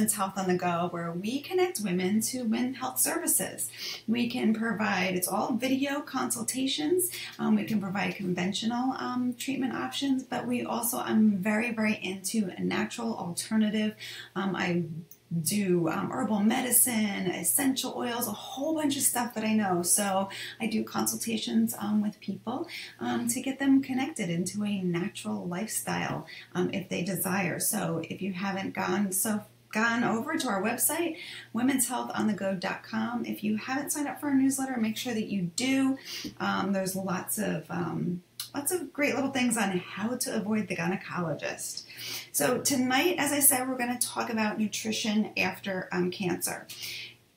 Women's Health on the Go, where we connect women to women's health services. We can provide, it's all video consultations. We can provide conventional treatment options, but we also, I'm very, very into a natural alternative. I do herbal medicine, essential oils, a whole bunch of stuff that I know. So I do consultations with people to get them connected into a natural lifestyle if they desire. So if you haven't gone over to our website, womenshealthonthego.com. If you haven't signed up for our newsletter, make sure that you do. There's lots of great little things on how to avoid the gynecologist. So tonight, as I said, we're going to talk about nutrition after cancer.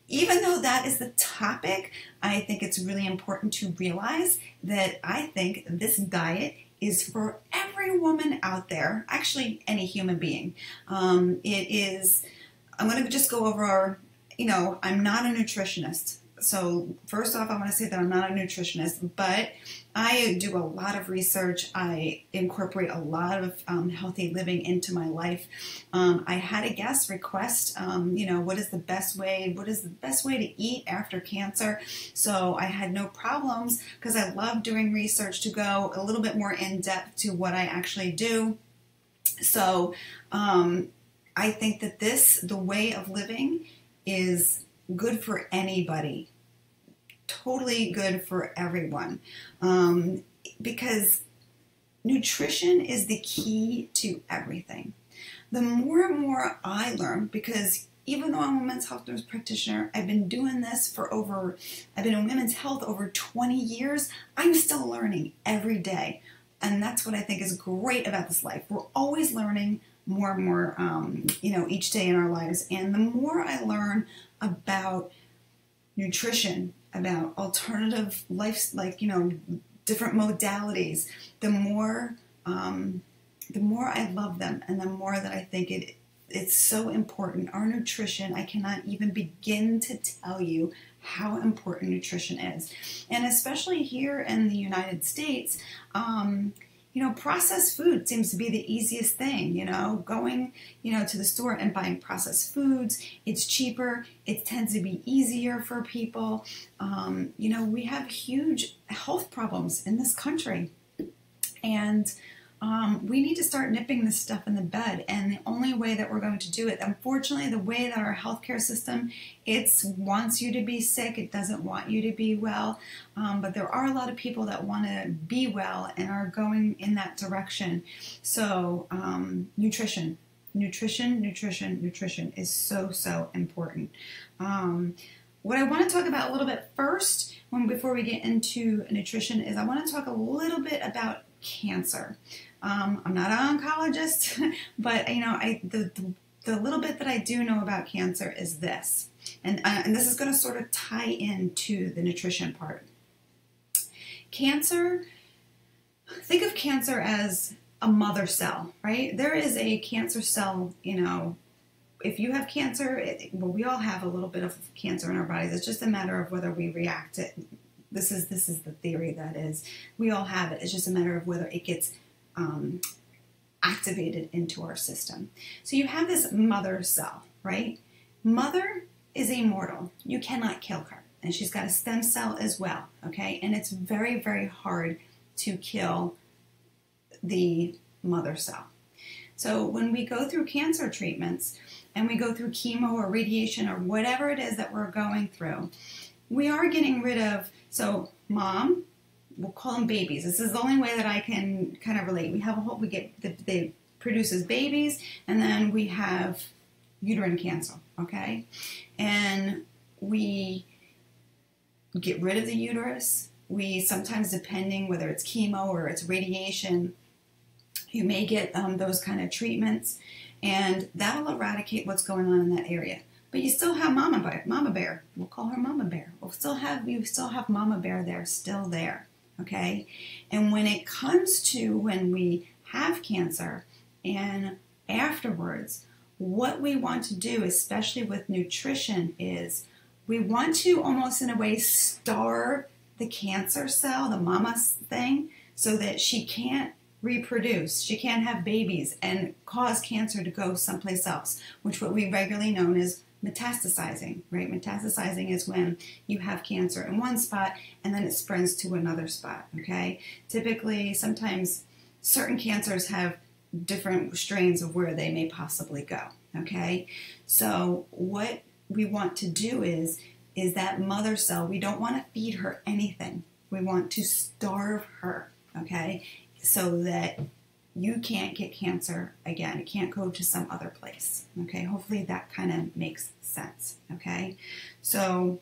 Even though that is the topic, I think it's really important to realize that I think this diet is for every woman out there, actually any human being. I'm going to just go over, I'm not a nutritionist. So first off, I want to say that I'm not a nutritionist, but I do a lot of research. I incorporate a lot of healthy living into my life. I had a guest request, what is the best way to eat after cancer? So I had no problems, because I love doing research, to go a little bit more in depth to what I actually do. So I think that the way of living is good for anybody, totally good for everyone, because nutrition is the key to everything. The more and more I learn, because even though I'm a women's health nurse practitioner, I've been doing this I've been in women's health over 20 years, I'm still learning every day. And that's what I think is great about this life. We're always learning more and more, each day in our lives. And the more I learn about nutrition, about alternative life, different modalities, the more I love them, and the more that I think it's so important. Our nutrition, I cannot even begin to tell you how important nutrition is. And especially here in the United States, processed food seems to be the easiest thing, going, to the store and buying processed foods. It's cheaper. It tends to be easier for people. We have huge health problems in this country, and we need to start nipping this stuff in the bud. And the only way that we're going to do it, unfortunately, the way that our healthcare system, it wants you to be sick. It doesn't want you to be well. But there are a lot of people that want to be well and are going in that direction. So nutrition is so, so important. What I want to talk about a little bit first, before we get into nutrition, is I want to talk a little bit about cancer. I'm not an oncologist, but the little bit that I do know about cancer is this, and this is going to sort of tie into the nutrition part. Cancer, think of cancer as a mother cell, right? There is a cancer cell, if you have cancer, we all have a little bit of cancer in our bodies. It's just a matter of whether we react to it. This is the theory, that is, we all have it. It's just a matter of whether it gets activated into our system. So you have this mother cell, right? Mother is immortal. You cannot kill her. And she's got a stem cell as well, okay? And it's very, very hard to kill the mother cell. So when we go through cancer treatments, and we go through chemo or radiation or whatever it is that we're going through, we are getting rid of, so mom, we'll call them babies. This is the only way that I can kind of relate. They produces babies, and then we have uterine cancer, okay? And we get rid of the uterus. We sometimes, depending whether it's chemo or it's radiation, you may get those kind of treatments, and that'll eradicate what's going on in that area. But you still have Mama Bear. We'll call her Mama Bear. You still have Mama Bear there, still there, okay? And when it comes to when we have cancer and afterwards, what we want to do, especially with nutrition, is we want to almost in a way starve the cancer cell, the mama thing, so that she can't reproduce. She can't have babies and cause cancer to go someplace else, which what we regularly known as metastasizing, right? Metastasizing is when you have cancer in one spot and then it spreads to another spot, okay? Typically, sometimes certain cancers have different strains of where they may possibly go, okay? So what we want to do is that mother cell, we don't want to feed her anything. We want to starve her, okay? So that you can't get cancer again. It can't go to some other place, okay? Hopefully that kind of makes sense, okay? So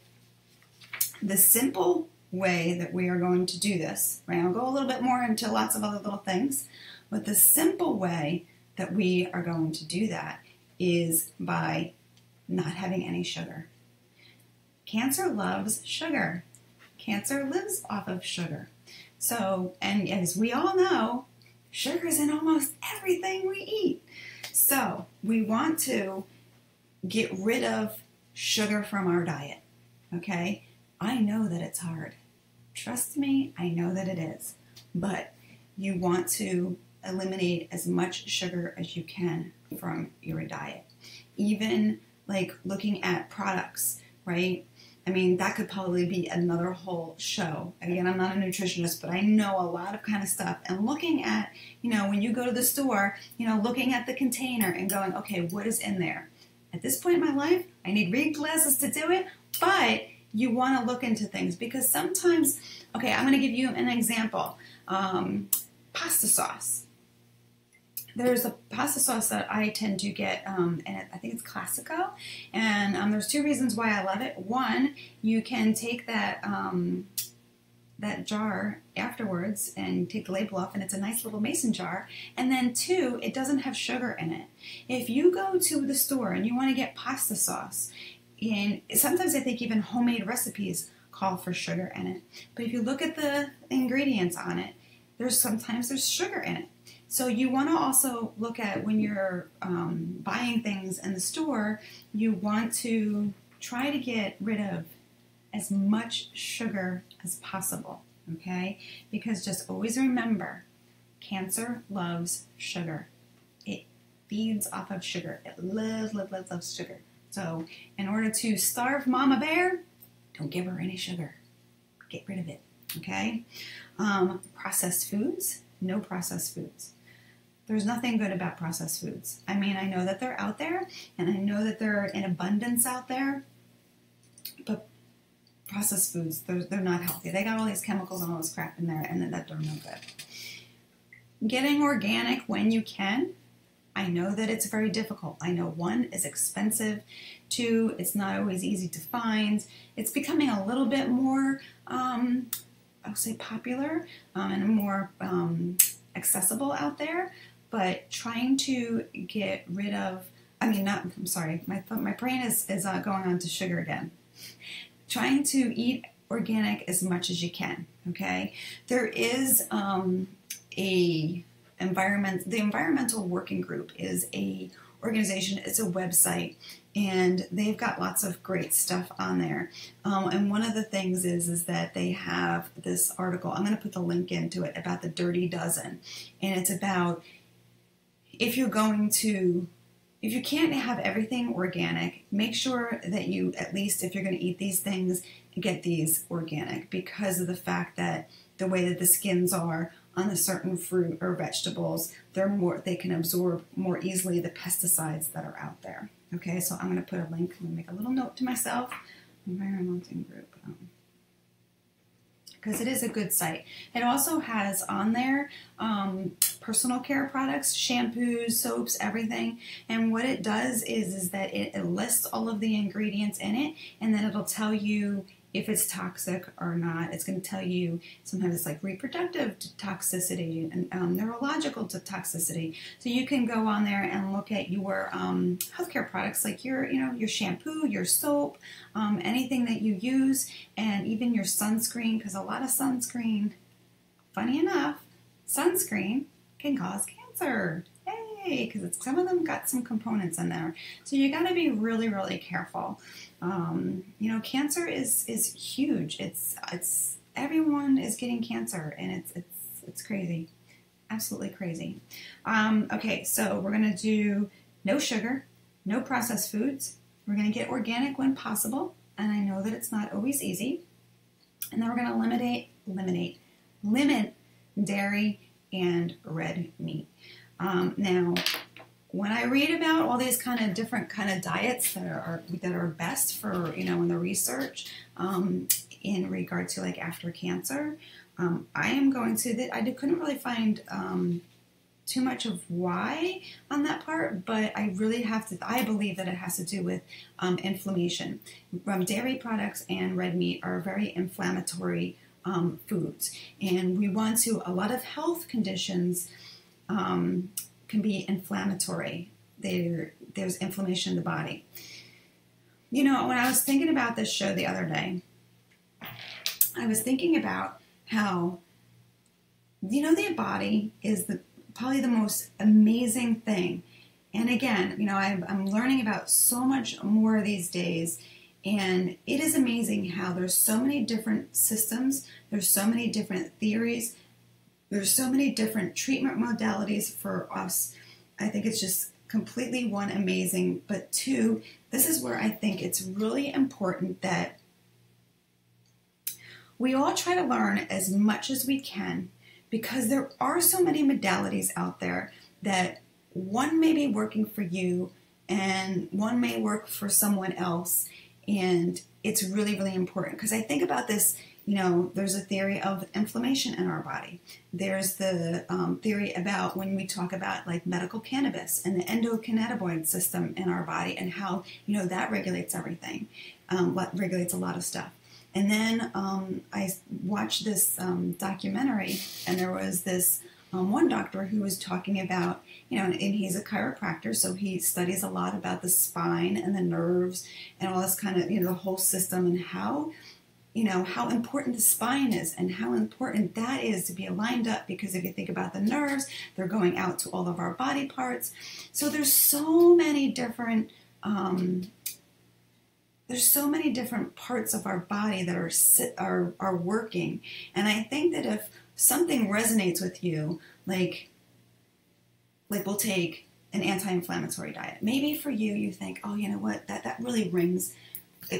the simple way that we are going to do this, right? I'll go a little bit more into lots of other little things, but the simple way that we are going to do that is by not having any sugar. Cancer loves sugar. Cancer lives off of sugar. So, and as we all know, sugar is in almost everything we eat. So we want to get rid of sugar from our diet, okay? I know that it's hard. Trust me, I know that it is. But you want to eliminate as much sugar as you can from your diet. Even like looking at products, right? I mean, that could probably be another whole show. Again, I'm not a nutritionist, but I know a lot of kind of stuff. And looking at, when you go to the store, looking at the container and going, okay, what is in there? At this point in my life, I need read glasses to do it, but you want to look into things because sometimes, okay, I'm going to give you an example. Pasta sauce. There's a pasta sauce that I tend to get, and I think it's Classico, and there's two reasons why I love it. One, you can take that that jar afterwards and take the label off, and it's a nice little mason jar. And then two, it doesn't have sugar in it. If you go to the store and you want to get pasta sauce, and sometimes I think even homemade recipes call for sugar in it, but if you look at the ingredients on it, sometimes there's sugar in it. So you want to also look at when you're buying things in the store, you want to try to get rid of as much sugar as possible, okay? Because just always remember, cancer loves sugar. It feeds off of sugar. It loves sugar. So in order to starve Mama Bear, don't give her any sugar. Get rid of it, okay? Processed foods, no processed foods. There's nothing good about processed foods. I mean, I know that they're out there, and I know that they're in abundance out there, but processed foods, they're not healthy. They got all these chemicals and all this crap in there, and that they're no good. Getting organic when you can, I know that it's very difficult. I know one, is expensive. Two, it's not always easy to find. It's becoming a little bit more, I'll say popular, and more accessible out there. But trying to get rid of, I'm sorry, my brain is going on to sugar again. Trying to eat organic as much as you can, okay? There is the Environmental Working Group is a organization, it's a website, and they've got lots of great stuff on there. And one of the things is that they have this article, I'm going to put the link into it, about the Dirty Dozen. And it's about if you can't have everything organic, make sure that you, at least if you're going to eat these things, get these organic, because of the fact that the way that the skins are on a certain fruit or vegetables, they can absorb more easily the pesticides that are out there. Okay, so I'm going to put a link. I'm going to make a little note to myself. Environmental Group. Because it is a good site. It also has on there personal care products, shampoos, soaps, everything. And what it does is that it lists all of the ingredients in it, and then it'll tell you if it's toxic or not. It's going to tell you sometimes it's like reproductive toxicity and neurological toxicity. So you can go on there and look at your healthcare products, like your shampoo, your soap, anything that you use, and even your sunscreen, because a lot of sunscreen, funny enough, sunscreen can cause cancer. Hey, because some of them got some components in there. So you got to be really, really careful. Cancer is huge. It's everyone is getting cancer, and it's crazy. Absolutely crazy. Okay, so we're going to do no sugar, no processed foods. We're going to get organic when possible, and I know that it's not always easy. And then we're going to limit dairy and red meat. Now, when I read about all these kind of different kind of diets that are best for, in the research in regard to like after cancer, I am going to that I couldn't really find too much of why on that part, but I really I believe that it has to do with inflammation. Dairy products and red meat are very inflammatory foods, and a lot of health conditions can be inflammatory. There's inflammation in the body. When I was thinking about this show the other day, I was thinking about how, the body is probably the most amazing thing. And again, I'm learning about so much more these days, and it is amazing how there's so many different systems, there's so many different theories, there's so many different treatment modalities for us. I think it's just completely, one, amazing, but two, this is where I think it's really important that we all try to learn as much as we can, because there are so many modalities out there that one may be working for you and one may work for someone else. And it's really, really important, because I think about this, there's a theory of inflammation in our body. There's the theory about when we talk about like medical cannabis and the endocannabinoid system in our body and how, that regulates everything, regulates a lot of stuff. And then I watched this documentary, and there was this one doctor who was talking about, and he's a chiropractor, so he studies a lot about the spine and the nerves and all this kind of, the whole system, and how important the spine is and how important that is to be lined up, because if you think about the nerves, they're going out to all of our body parts. So there's so many different parts of our body that are working. And I think that if something resonates with you, like we'll take an anti-inflammatory diet. Maybe for you, you think, oh, you know what, that really rings.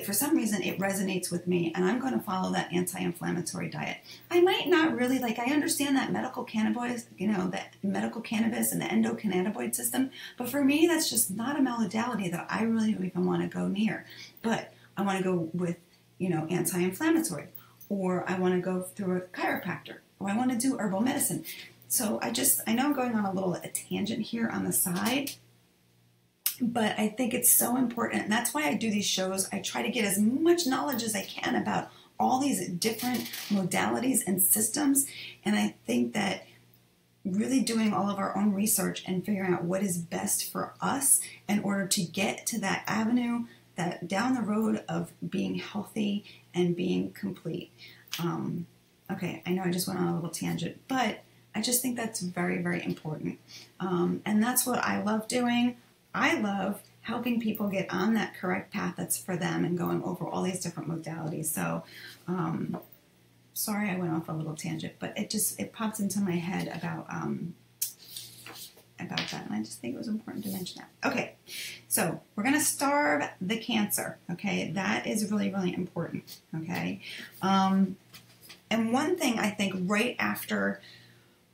For some reason, it resonates with me, and I'm going to follow that anti-inflammatory diet. I might not really, I understand that medical cannabis, that medical cannabis and the endocannabinoid system, but for me, that's just not a modality that I really even want to go near. But I want to go with, anti-inflammatory, or I want to go through a chiropractor, or I want to do herbal medicine. So I know I'm going on a tangent here on the side, but I think it's so important, and that's why I do these shows. I try to get as much knowledge as I can about all these different modalities and systems, and I think that really doing all of our own research and figuring out what is best for us in order to get to that avenue, that down the road of being healthy and being complete. Okay, I know I just went on a little tangent, but I just think that's very, very important, and that's what I love doing. I love helping people get on that correct path that's for them and going over all these different modalities. So, sorry I went off a little tangent, but it popped into my head about that, and I just think it was important to mention that. Okay, so we're going to starve the cancer, okay? That is really, really important, okay? And one thing I think right after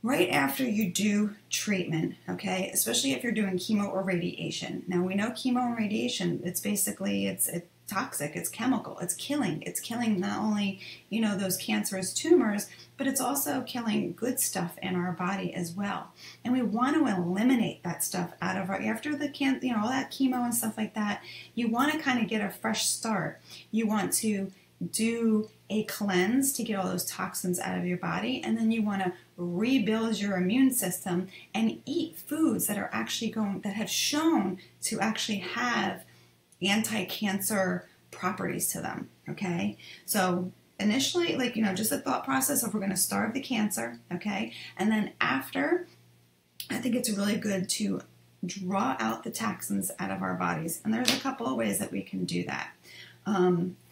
you do treatment, okay, especially if you're doing chemo or radiation. Now, we know chemo and radiation, it's basically, it's toxic, it's chemical, it's killing not only, those cancerous tumors, but it's also killing good stuff in our body as well. And we want to eliminate that stuff out of after the all that chemo and stuff like that, you want to kind of get a fresh start. You want to do a cleanse to get all those toxins out of your body, and then you want to rebuild your immune system and eat foods that are actually that have shown to actually have anti-cancer properties to them, okay? So initially, just the thought process of we're going to starve the cancer, okay? And then after, I think it's really good to draw out the toxins out of our bodies. And there's a couple of ways that we can do that.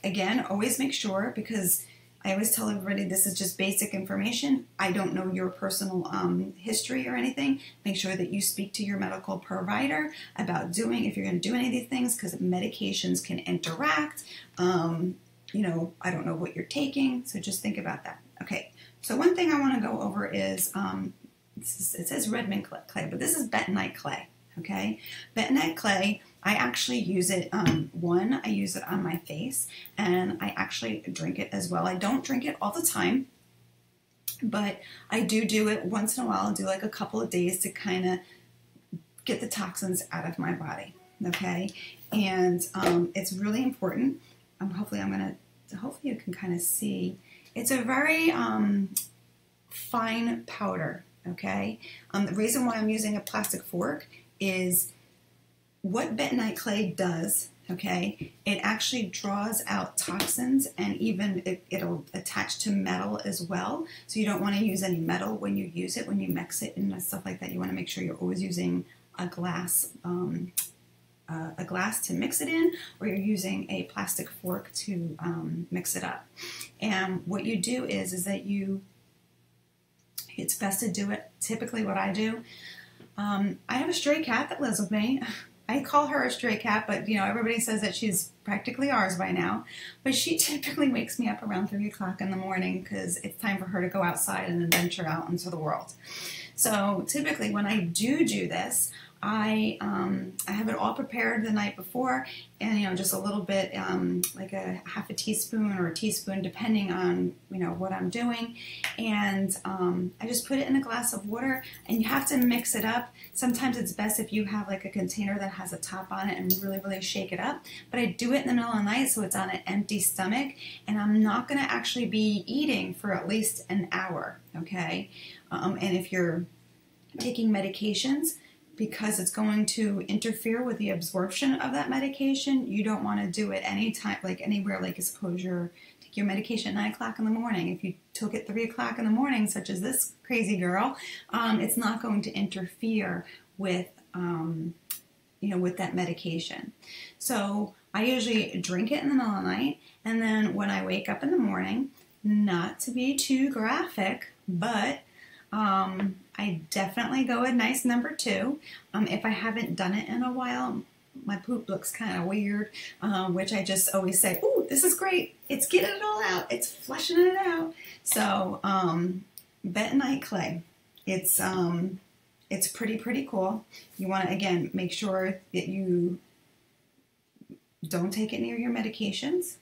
Again, always make sure, because I always tell everybody this is just basic information. I don't know your personal history or anything. Make sure that you speak to your medical provider about doing, if you're going to do any of these things, because medications can interact. You know, I don't know what you're taking, so just think about that. Okay, so one thing I want to go over is, it says Redmond clay, but this is bentonite clay, okay? Bentonite clay, I actually use it, I use it on my face, and I actually drink it as well. I don't drink it all the time, but I do it once in a while. I'll do like a couple of days to kind of get the toxins out of my body, okay? And it's really important. Hopefully you can kind of see. It's a very fine powder, okay? The reason why I'm using a plastic fork is what bentonite clay does, okay? It actually draws out toxins, and even it'll attach to metal as well. So you don't want to use any metal when you use it, when you mix it and stuff like that. You want to make sure you're always using a glass to mix it in, or you're using a plastic fork to mix it up. And what you do is that it's best to do it, typically what I do, I have a stray cat that lives with me. I call her a stray cat, but you know, everybody says that she's practically ours by now. But she typically wakes me up around 3 o'clock in the morning because it's time for her to go outside and venture out into the world. So typically when I do this, I have it all prepared the night before, and you know, just a little bit, like a half a teaspoon or a teaspoon, depending on what I'm doing, and I just put it in a glass of water, and you have to mix it up. Sometimes it's best if you have like a container that has a top on it and really shake it up. But I do it in the middle of the night, so it's on an empty stomach, and I'm not going to actually be eating for at least an hour, okay? And if you're taking medications, because it's going to interfere with the absorption of that medication, you don't want to do it anytime, like anywhere, like suppose you take your medication at 9 o'clock in the morning. If you took it 3 o'clock in the morning, such as this crazy girl, it's not going to interfere with, with that medication. So I usually drink it in the middle of the night, and then when I wake up in the morning, not to be too graphic, but I definitely go a nice number 2. If I haven't done it in a while, my poop looks kind of weird, which I just always say, "Ooh, this is great. It's getting it all out. It's flushing it out." So, bentonite clay. It's pretty cool. You want to, again, make sure that you don't take it near your medications.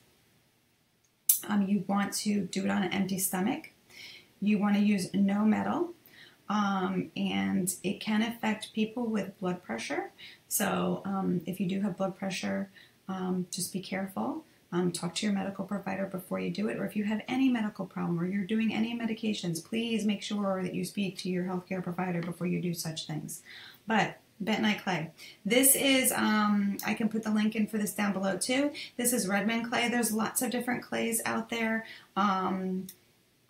You want to do it on an empty stomach. You want to use no metal, and it can affect people with blood pressure. So if you do have blood pressure, just be careful. Talk to your medical provider before you do it, or if you have any medical problem or you're doing any medications, please make sure that you speak to your healthcare provider before you do such things. But bentonite clay. This is, I can put the link in for this down below too. This is Redmond clay. There's lots of different clays out there.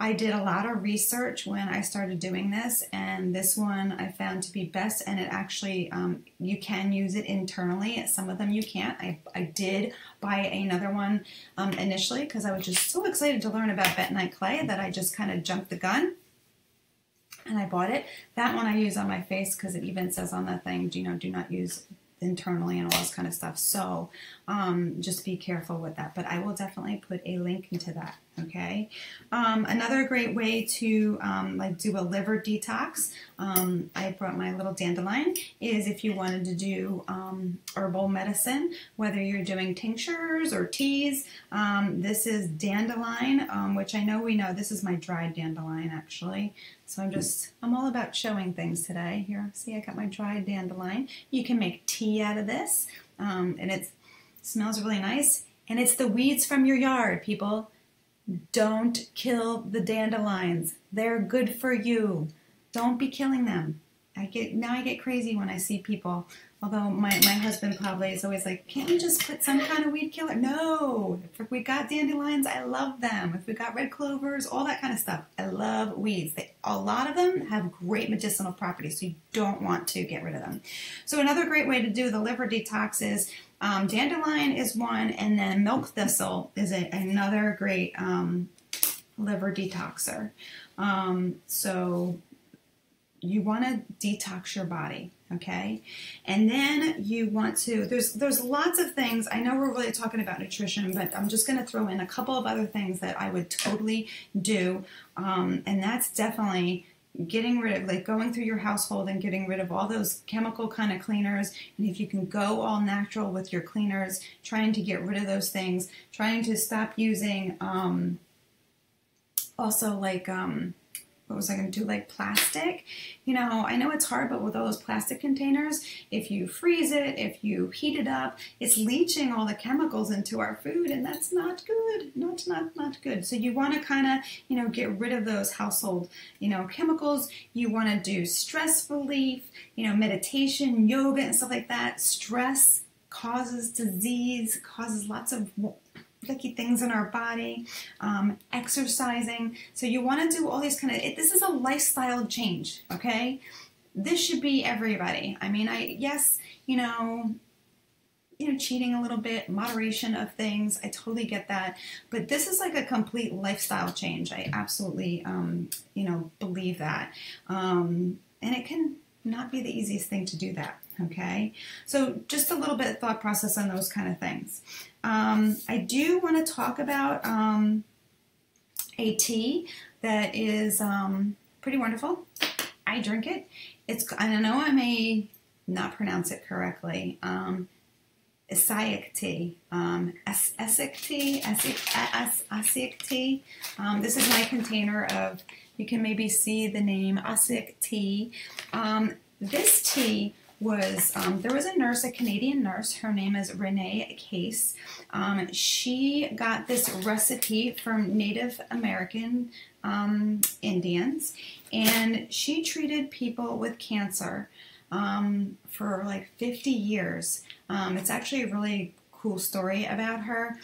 I did a lot of research when I started doing this, and this one I found to be best, and it actually, you can use it internally. Some of them you can't. I did buy another one initially because I was just so excited to learn about bentonite clay that I just kind of jumped the gun, and I bought it. That one I use on my face because it even says on the thing, do not use internally and all this kind of stuff. So just be careful with that. But I will definitely put a link into that. Okay. Another great way to like do a liver detox, I brought my little dandelion, is if you wanted to do herbal medicine, whether you're doing tinctures or teas. This is dandelion, which I know this is my dried dandelion actually. So I'm all about showing things today. Here, see, I got my dried dandelion. You can make tea out of this, and it smells really nice. And it's the weeds from your yard, people. Don't kill the dandelions. They're good for you. Don't be killing them. I get crazy when I see people. Although my husband probably is always like, can't we just put some kind of weed killer? No. If we got dandelions, I love them. If we got red clovers, all that kind of stuff. I love weeds. A lot of them have great medicinal properties, so you don't want to get rid of them. So another great way to do the liver detox is dandelion is one, and then milk thistle is another great liver detoxer. So you want to detox your body, okay? And then you want to, there's lots of things. I know we're really talking about nutrition, but I'm just going to throw in a couple of other things that I would totally do. And that's definitely getting rid of, like going through your household and getting rid of all those chemical kind of cleaners. And if you can go all natural with your cleaners, trying to get rid of those things, trying to stop using, also like, what was I going to do? Like plastic. You know, I know it's hard, but with all those plastic containers, if you freeze it, if you heat it up, it's leaching all the chemicals into our food, and that's not good. Not good. So you want to kind of, you know, get rid of those household, you know, chemicals. You want to do stress relief, you know, meditation, yoga, and stuff like that. Stress causes disease, causes lots of icky things in our body, exercising. So you want to do all these kind of, this is a lifestyle change, okay? This should be everybody. I mean, yes, you know, cheating a little bit, moderation of things, I totally get that. But this is like a complete lifestyle change. I absolutely, you know, believe that. And it can not be the easiest thing to do that, okay? So just a little bit of thought process on those kind of things. I do want to talk about a tea that is pretty wonderful. I drink it. I know I may not pronounce it correctly. Acai tea, Essig tea. This is my container of, you can maybe see the name Acai tea. This tea was, there was a nurse, a Canadian nurse, her name is Renee Case. She got this recipe from Native American Indians, and she treated people with cancer for like 50 years. It's actually a really cool story about her.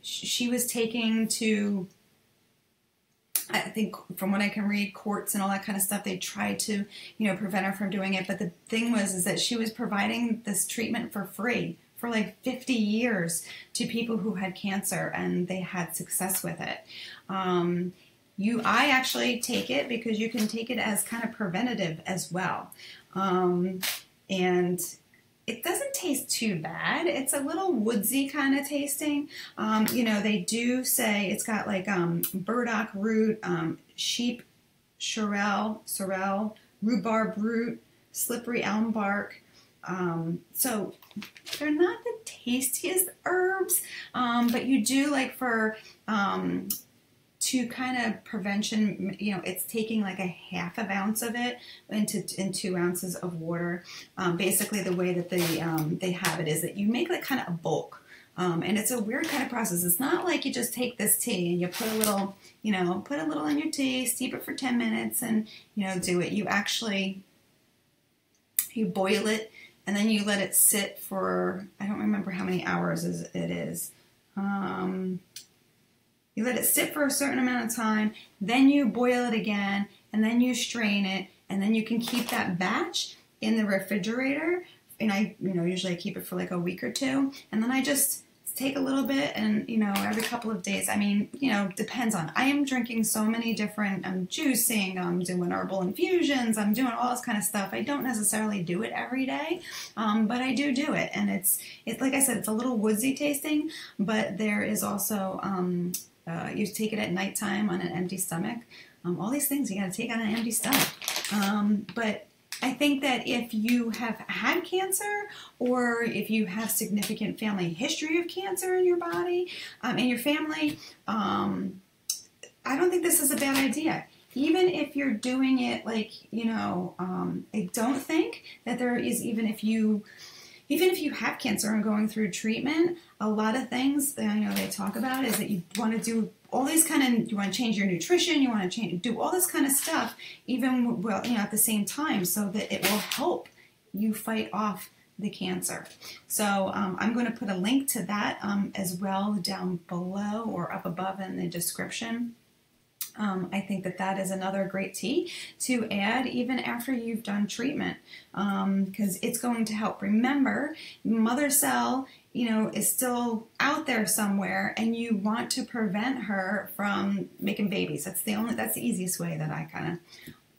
She was taking to, I think from what I can read, courts and all that kind of stuff, they tried to, you know, prevent her from doing it. But the thing is that she was providing this treatment for free for like 50 years to people who had cancer, and they had success with it. I actually take it because you can take it as kind of preventative as well. And it doesn't taste too bad. It's a little woodsy kind of tasting. You know, they do say it's got like burdock root, sheep sorrel, rhubarb root, slippery elm bark. So they're not the tastiest herbs, but you do like for to kind of prevention, you know, it's taking like a ½ ounce of it in 2 ounces of water. Basically, the way that they have it is that you make like kind of a bulk. And it's a weird kind of process. It's not like you just take this tea and you put a little, you know, put a little in your tea, steep it for 10 minutes and, you know, do it. You actually, you boil it and then you let it sit for, I don't remember how many hours it is. You let it sit for a certain amount of time, then you boil it again, and then you strain it, and then you can keep that batch in the refrigerator. And I, you know, usually I keep it for like a week or two, and then I just take a little bit, and you know, every couple of days. I mean, you know, depends on. I am drinking so many different. I'm juicing. I'm doing herbal infusions. I'm doing all this kind of stuff. I don't necessarily do it every day, but I do it, and it's like I said, it's a little woodsy tasting, but there is also. You take it at nighttime on an empty stomach. All these things you got to take on an empty stomach. But I think that if you have had cancer or if you have significant family history of cancer in your body, in your family, I don't think this is a bad idea. Even if you're doing it like, you know, I don't think that there is, even if you have cancer and going through treatment, a lot of things that I know they talk about is that you want to do all these kind of, you want to change your nutrition, you want to do all this kind of stuff, even, well, you know, at the same time, so that it will help you fight off the cancer. So I'm going to put a link to that as well down below or up above in the description. I think that is another great tea to add even after you've done treatment, because it's going to help. Remember, mother cell, is still out there somewhere, and you want to prevent her from making babies. That's the easiest way that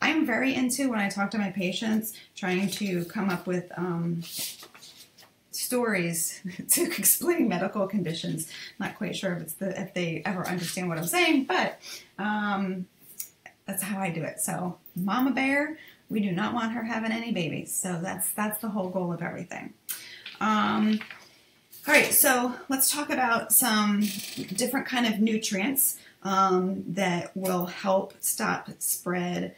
I'm very into when I talk to my patients, trying to come up with stories to explain medical conditions. Not quite sure if they ever understand what I'm saying, but that's how I do it. So mama bear, we do not want her having any babies. So that's the whole goal of everything. All right, so let's talk about some different kind of nutrients that will help stop spread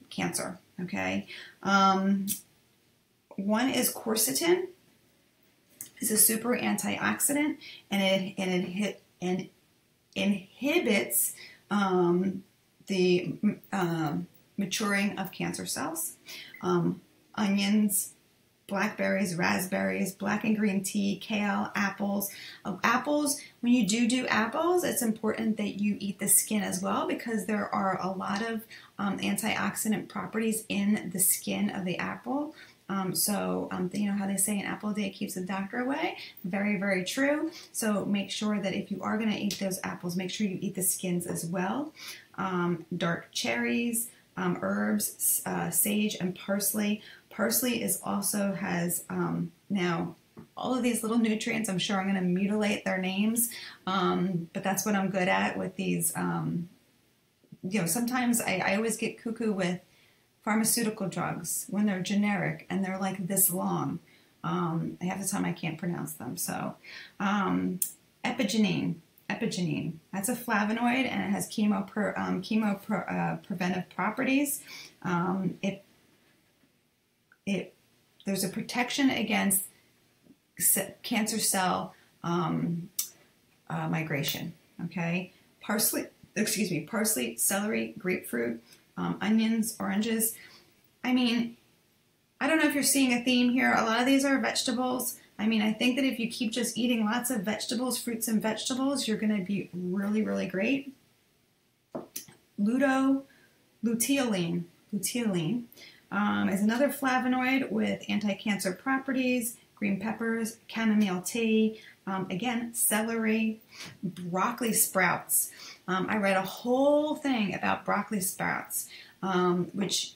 cancer. Okay, one is quercetin. It's a super antioxidant, and it inhibits the maturing of cancer cells. Onions, blackberries, raspberries, black and green tea, kale, apples. Apples, when you do apples, it's important that you eat the skin as well, because there are a lot of antioxidant properties in the skin of the apple. So you know how they say an apple a day keeps the doctor away? Very, very true. So make sure that if you are going to eat those apples, make sure you eat the skins as well. Dark cherries, herbs, sage, and parsley. Parsley has now all of these little nutrients. I'm sure I'm going to mutilate their names, but that's what I'm good at with these. Sometimes I always get cuckoo with pharmaceutical drugs when they're generic and they're like this long. Half the time I can't pronounce them. So epigenine, that's a flavonoid, and it has chemopreventive properties. There's a protection against cancer cell migration. Okay, parsley, celery, grapefruit, onions, oranges. I mean, I don't know if you're seeing a theme here. A lot of these are vegetables. I mean, I think that if you keep just eating lots of vegetables, fruits and vegetables, you're going to be really, really great. Luteolin is another flavonoid with anti-cancer properties. Green peppers, chamomile tea, again, celery, broccoli sprouts. I read a whole thing about broccoli sprouts, which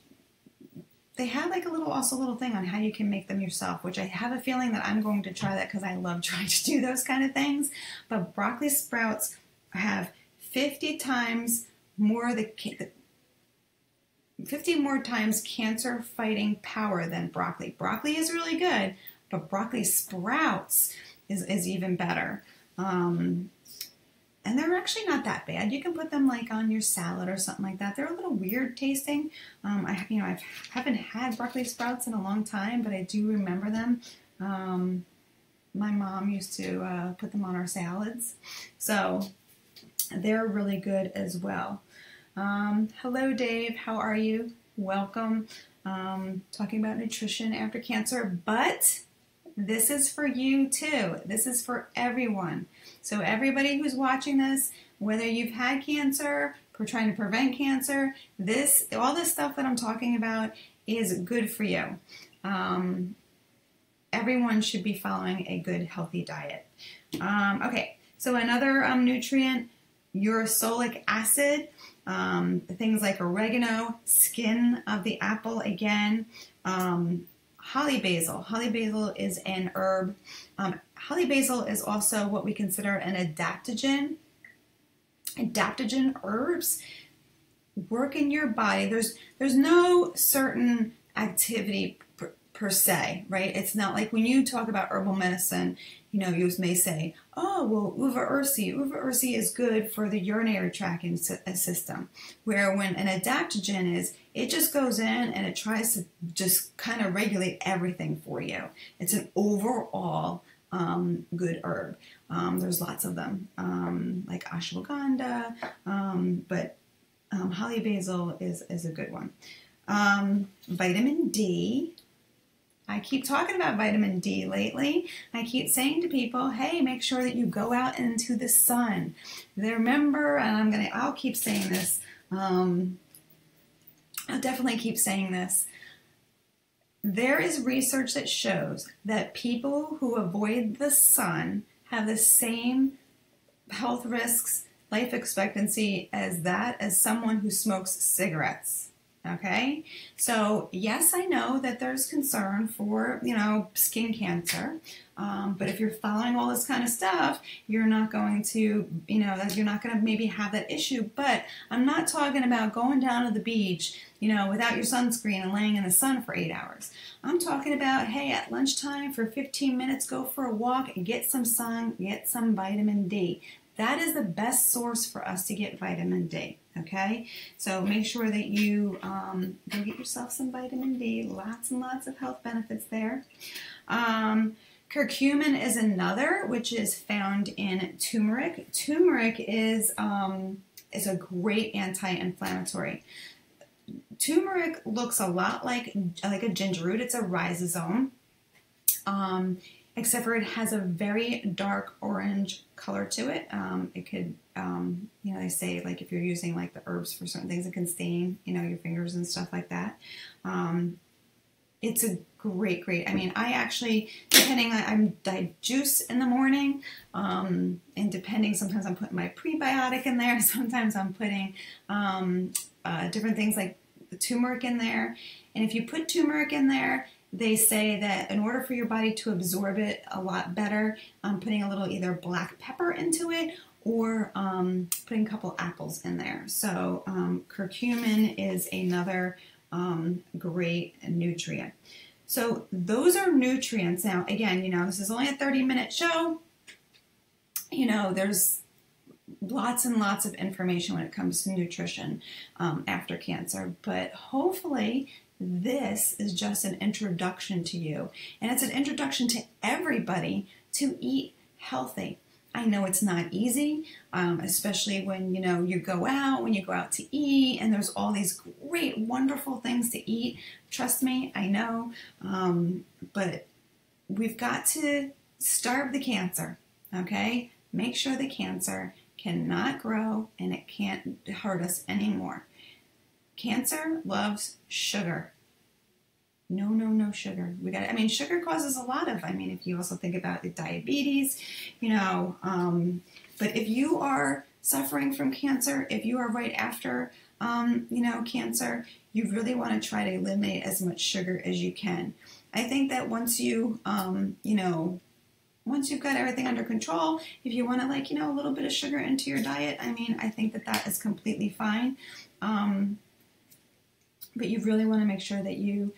they had like a little thing on how you can make them yourself, which I have a feeling that I'm going to try that because I love trying to do those kind of things. But broccoli sprouts have 50 times more 50 more times cancer fighting power than broccoli. Broccoli is really good, but broccoli sprouts is even better. And they're actually not that bad. You can put them like on your salad or something like that. They're a little weird tasting. I haven't had broccoli sprouts in a long time, but I do remember them. My mom used to put them on our salads. So they're really good as well. Hello, Dave. How are you? Welcome. Talking about nutrition after cancer, but this is for you too. This is for everyone. So everybody who's watching this, whether you've had cancer or trying to prevent cancer, all this stuff that I'm talking about is good for you. Everyone should be following a good, healthy diet. Okay, so another nutrient, uracilic acid, things like oregano, skin of the apple again, holly basil. Holly basil is an herb. Holly basil is also what we consider an adaptogen. Adaptogen herbs work in your body. There's no certain activity per se, right? It's not like when you talk about herbal medicine, you may say, oh, well, uva ursi is good for the urinary tract system. Where when an adaptogen it just goes in and it tries to just kind of regulate everything for you. It's an overall good herb. There's lots of them, like ashwagandha, but holly basil is a good one. Vitamin D. I keep talking about vitamin D lately. I keep saying to people, hey, make sure that you go out into the sun. Remember, and I'll keep saying this. I'll definitely keep saying this. There is research that shows that people who avoid the sun have the same health risks, life expectancy as someone who smokes cigarettes. Okay, so yes, I know that there's concern for, skin cancer, but if you're following all this kind of stuff, you're not going to, you're not going to maybe have that issue. But I'm not talking about going down to the beach, without your sunscreen and laying in the sun for 8 hours. I'm talking about, hey, at lunchtime for 15 minutes, go for a walk and get some sun, get some vitamin D. That is the best source for us to get vitamin D, okay? So make sure that you go get yourself some vitamin D. Lots and lots of health benefits there. Curcumin is another, which is found in turmeric. Turmeric is a great anti-inflammatory. Turmeric looks a lot like a ginger root. It's a rhizosome. Except for it has a very dark orange color to it. It could, they say like if you're using like the herbs for certain things, it can stain, your fingers and stuff like that. It's a great. I mean, I actually, I juice in the morning, and sometimes I'm putting my prebiotic in there. Sometimes I'm putting different things like the turmeric in there. And if you put turmeric in there, they say that in order for your body to absorb it a lot better, putting a little either black pepper into it or putting a couple apples in there. So curcumin is another great nutrient. So those are nutrients. Now, again, this is only a 30-minute show. There's lots and lots of information when it comes to nutrition after cancer, but hopefully this is just an introduction to you, and it's an introduction to everybody to eat healthy. I know it's not easy, especially when you go out to eat, and there's all these great, wonderful things to eat. Trust me, I know, but we've got to starve the cancer, okay? Make sure the cancer cannot grow and it can't hurt us anymore. Cancer loves sugar. No sugar. Sugar causes a lot of, if you also think about the diabetes, but if you are suffering from cancer, if you are right after, cancer, you really want to try to eliminate as much sugar as you can. I think that once you, once you've got everything under control, if you want to a little bit of sugar into your diet, I think that is completely fine. But you really want to make sure that you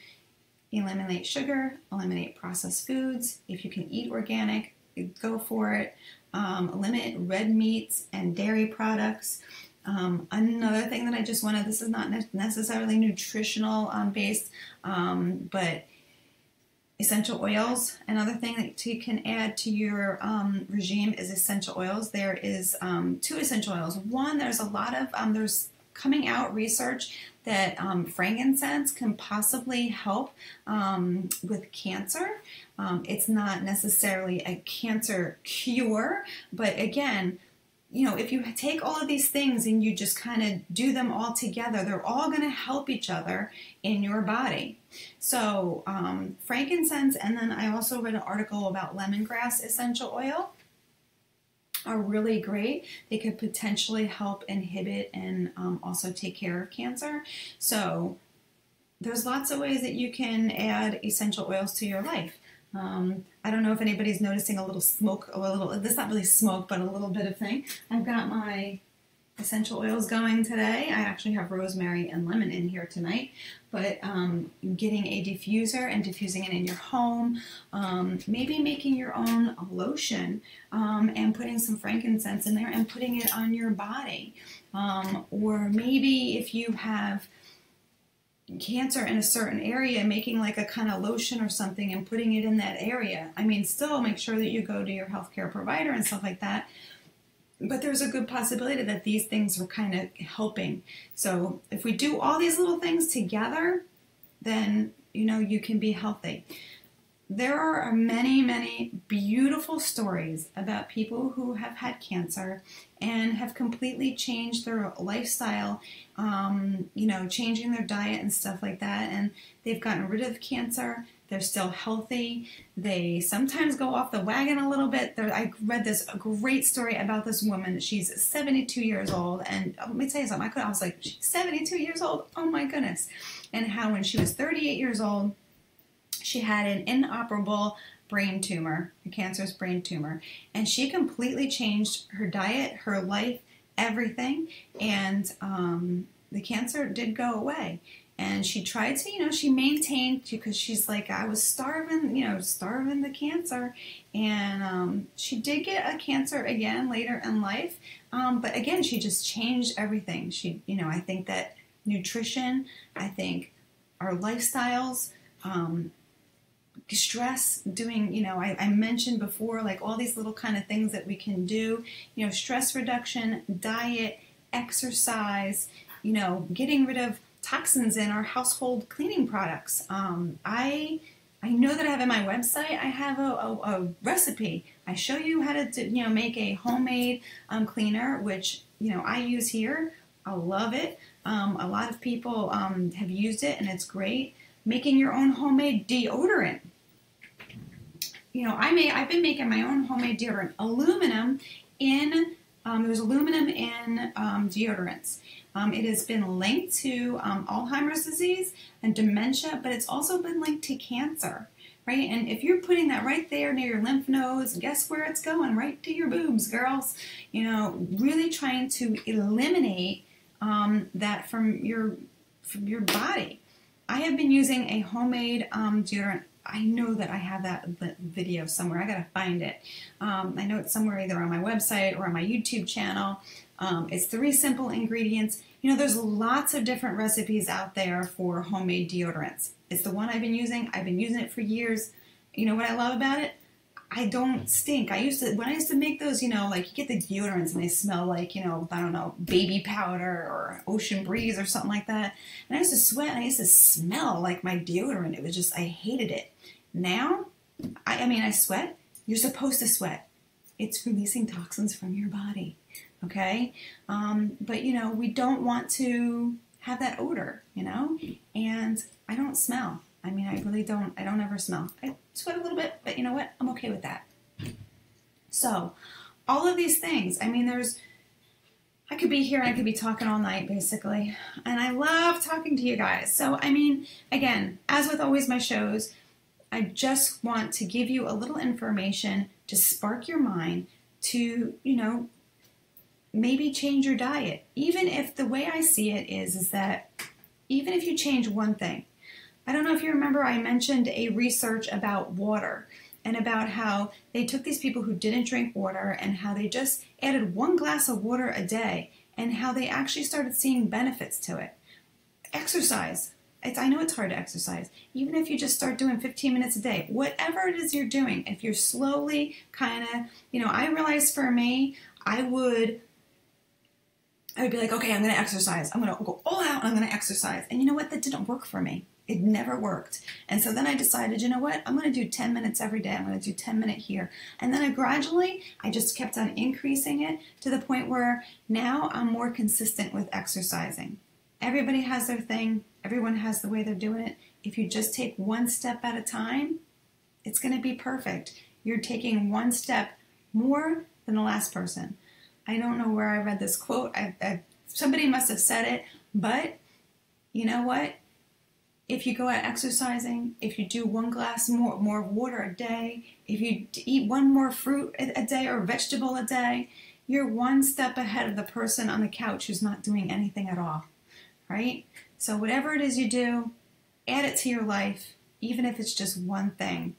eliminate sugar, eliminate processed foods. If you can eat organic, go for it. Limit red meats and dairy products. Another thing that I just wanted, this is not necessarily nutritional based, but essential oils. Another thing that you can add to your regime is essential oils. There is 2 essential oils. One, there's a lot of, there's coming out research that frankincense can possibly help with cancer. It's not necessarily a cancer cure, but again, if you take all of these things and you just kind of do them all together, they're all going to help each other in your body. So frankincense, and then I also read an article about lemongrass essential oil, are really great. They could potentially help inhibit and also take care of cancer. So there's lots of ways that you can add essential oils to your life. I don't know if anybody's noticing a little smoke, this is not really smoke, but a little bit of thing. I've got my essential oils going today. I actually have rosemary and lemon in here tonight, but getting a diffuser and diffusing it in your home, maybe making your own lotion and putting some frankincense in there and putting it on your body. Or maybe if you have cancer in a certain area, making like a kind of lotion or something and putting it in that area. Still make sure that you go to your healthcare provider and stuff like that. But there's a good possibility that these things are kind of helping. So if we do all these little things together, then, you can be healthy. there are many, many beautiful stories about people who have had cancer and have completely changed their lifestyle, changing their diet and stuff like that. And they've gotten rid of cancer. They're still healthy. They sometimes go off the wagon a little bit. I read a great story about this woman. She's 72 years old. And let me tell you something. I was like, she's 72 years old? Oh my goodness. And how when she was 38 years old, she had an inoperable brain tumor, a cancerous brain tumor, and she completely changed her diet, her life, everything, and the cancer did go away. And she tried to, she maintained, because she's like, I was starving, starving the cancer, and she did get a cancer again later in life, but again, she just changed everything. She, I think that nutrition, I think our lifestyles, stress, doing, I mentioned before, like all these little kind of things that we can do, stress reduction, diet, exercise, getting rid of toxins in our household cleaning products. I know that I have in my website, I have a recipe. I show you how to make a homemade cleaner, which, I use here. I love it. A lot of people have used it, and it's great. Making your own homemade deodorant. I've been making my own homemade deodorant. There's aluminum in deodorants. It has been linked to Alzheimer's disease and dementia, but it's also been linked to cancer, right? And if you're putting that right there near your lymph nodes, guess where it's going? Right to your boobs, girls. Really trying to eliminate that from your body. I have been using a homemade deodorant. I know that I have that video somewhere. I gotta find it. I know it's somewhere either on my website or on my YouTube channel. It's 3 simple ingredients. There's lots of different recipes out there for homemade deodorants. It's the one I've been using. I've been using it for years. What I love about it? I don't stink. When I used to make those, like you get the deodorants and they smell like, I don't know, baby powder or ocean breeze or something like that. And I used to sweat and I used to smell like my deodorant. It was just, I hated it. Now, I sweat. You're supposed to sweat. It's releasing toxins from your body. Okay? But, we don't want to have that odor, and I don't smell. I really don't. I don't ever smell. I sweat a little bit, but you know what? I'm okay with that. So, all of these things, I could be here and I could be talking all night, basically. And I love talking to you guys. So, again, as with always my shows, I just want to give you a little information to spark your mind to, maybe change your diet. Even if the way I see it is that even if you change one thing, I don't know if you remember, I mentioned a research about water and about how they took these people who didn't drink water and how they just added 1 glass of water a day and how they actually started seeing benefits to it. Exercise. I know it's hard to exercise. Even if you just start doing 15 minutes a day, whatever it is you're doing, if you're slowly kind of, I realized for me, I would be like, okay, I'm going to exercise. I'm going to go all out and I'm going to exercise. And you know what? That didn't work for me. It never worked. And so then I decided, you know what? I'm going to do 10 minutes every day. I'm going to do 10 minutes here. And then I just kept on increasing it to the point where now I'm more consistent with exercising. Everybody has their thing. Everyone has the way they're doing it. If you just take 1 step at a time, it's going to be perfect. You're taking 1 step more than the last person. I don't know where I read this quote. Somebody must have said it, but you know what? If you go out exercising, if you do 1 glass more water a day, if you eat 1 more fruit a day or vegetable a day, you're 1 step ahead of the person on the couch who's not doing anything at all, right? So whatever it is you do, add it to your life, even if it's just 1 thing.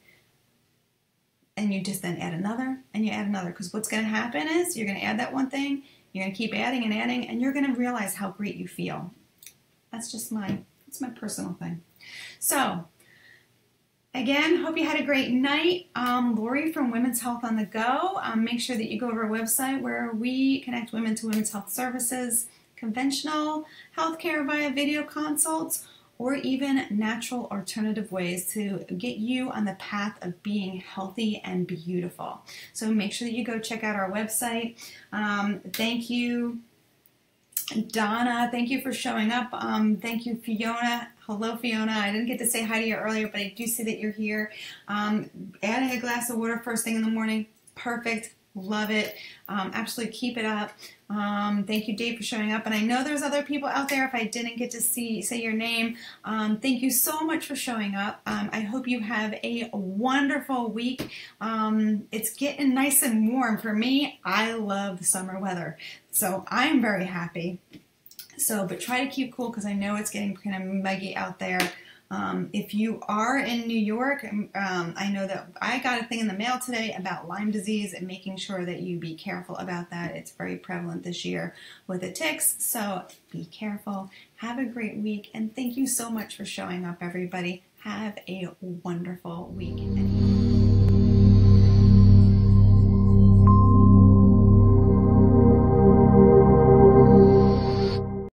And you just then add another, and you add another. Because what's going to happen is you're going to add that 1 thing, you're going to keep adding and adding, and you're going to realize how great you feel. That's just my personal thing. So, again, hope you had a great night. Lori from Women's Health on the Go. Make sure that you go over our website where we connect women to women's health services, conventional healthcare via video consults, or even natural alternative ways to get you on the path of being healthy and beautiful. So make sure that you go check out our website. Thank you, Donna. Thank you for showing up. Thank you, Fiona. Hello, Fiona. I didn't get to say hi to you earlier, but I do see that you're here. Adding a glass of water first thing in the morning. Perfect. Love it. Absolutely keep it up. Thank you, Dave, for showing up. And I know there's other people out there if I didn't get to say your name. Thank you so much for showing up. I hope you have a wonderful week. It's getting nice and warm. For me, I love the summer weather. So I'm very happy. But try to keep cool because I know it's getting kind of muggy out there. If you are in New York, I know that I got a thing in the mail today about Lyme disease and making sure that you be careful about that. It's very prevalent this year with the ticks, so be careful. Have a great week, and thank you so much for showing up, everybody. Have a wonderful week.